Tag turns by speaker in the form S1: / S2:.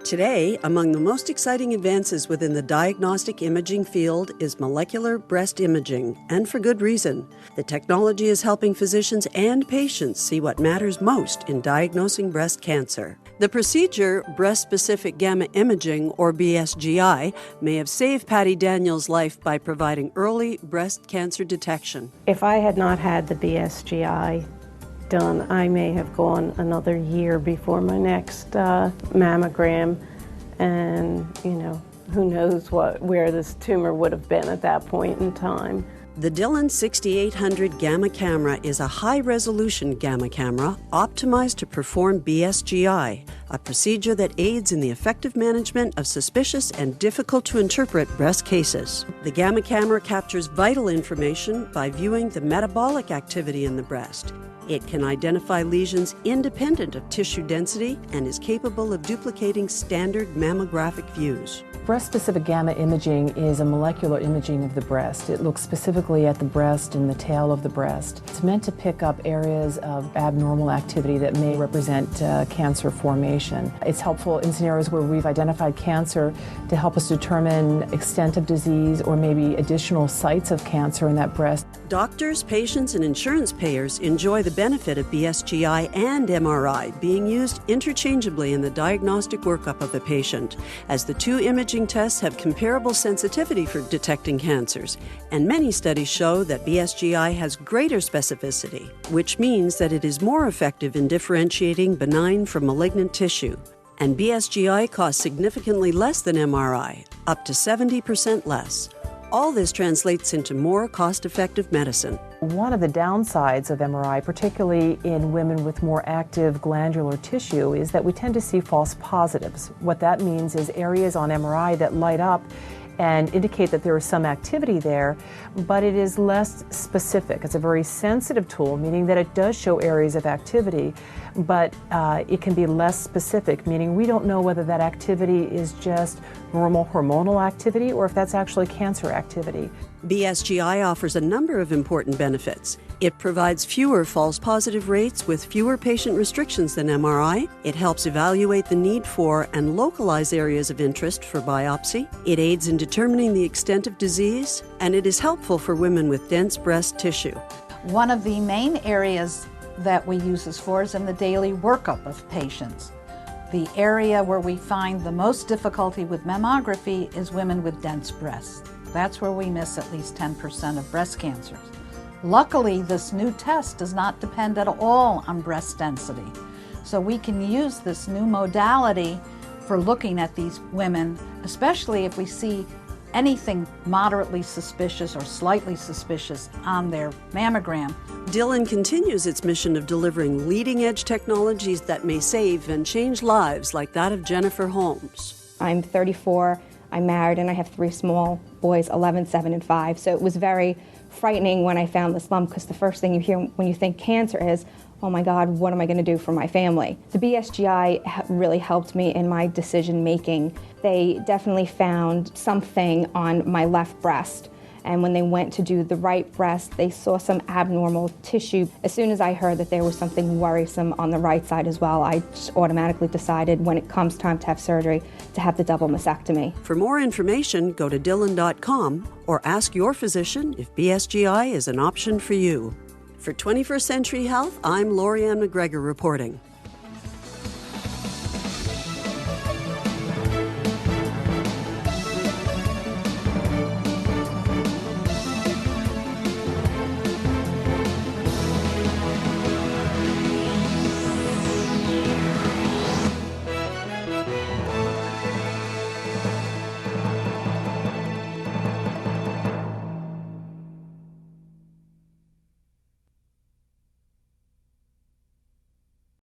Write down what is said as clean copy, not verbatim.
S1: Today, among the most exciting advances within the diagnostic imaging field is molecular breast imaging, and for good reason. The technology is helping physicians and patients see what matters most in diagnosing breast cancer. The procedure, breast-specific gamma imaging, or BSGI, may have saved Patty Daniels' life by providing early breast cancer detection.
S2: If I had not had the BSGI done, I may have gone another year before my next mammogram, and who knows where this tumor would have been at that point in time.
S1: The Dillon 6800 gamma camera is a high-resolution gamma camera optimized to perform BSGI, a procedure that aids in the effective management of suspicious and difficult-to-interpret breast cases. The gamma camera captures vital information by viewing the metabolic activity in the breast. It can identify lesions independent of tissue density and is capable of duplicating standard mammographic views.
S3: Breast-specific gamma imaging is a molecular imaging of the breast. It looks specifically at the breast and the tail of the breast. It's meant to pick up areas of abnormal activity that may represent cancer formation. It's helpful in scenarios where we've identified cancer to help us determine extent of disease or maybe additional sites of cancer in that breast.
S1: Doctors, patients, and insurance payers enjoy the benefit of BSGI and MRI being used interchangeably in the diagnostic workup of a patient, as the two imaging tests have comparable sensitivity for detecting cancers, and many studies show that BSGI has greater specificity, which means that it is more effective in differentiating benign from malignant tissue. And BSGI costs significantly less than MRI, up to 70% less. All this translates into more cost-effective medicine.
S3: One of the downsides of MRI, particularly in women with more active glandular tissue, is that we tend to see false positives. What that means is areas on MRI that light up and indicate that there is some activity there, but it is less specific. It's a very sensitive tool, meaning that it does show areas of activity, but it can be less specific, meaning we don't know whether that activity is just normal hormonal activity or if that's actually cancer activity.
S1: BSGI offers a number of important benefits. It provides fewer false positive rates with fewer patient restrictions than MRI. It helps evaluate the need for and localize areas of interest for biopsy. It aids in determining the extent of disease, and it is helpful for women with dense breast tissue.
S4: One of the main areas that we use this for is in the daily workup of patients. The area where we find the most difficulty with mammography is women with dense breasts. That's where we miss at least 10% of breast cancers. Luckily, this new test does not depend at all on breast density. So we can use this new modality for looking at these women, especially if we see anything moderately suspicious or slightly suspicious on their mammogram.
S1: Dillon continues its mission of delivering leading-edge technologies that may save and change lives, like that of Jennifer Holmes.
S5: I'm 34, I'm married, and I have 3 small boys, 11, 7, and 5. So it was very frightening when I found this lump, because the first thing you hear when you think cancer is, oh my God, what am I going to do for my family? The BSGI really helped me in my decision making. They definitely found something on my left breast, and when they went to do the right breast, they saw some abnormal tissue. As soon as I heard that there was something worrisome on the right side as well, I just automatically decided when it comes time to have surgery to have the double mastectomy.
S1: For more information, go to Dillon.com or ask your physician if BSGI is an option for you. For 21st Century Health, I'm Lorianne McGregor reporting.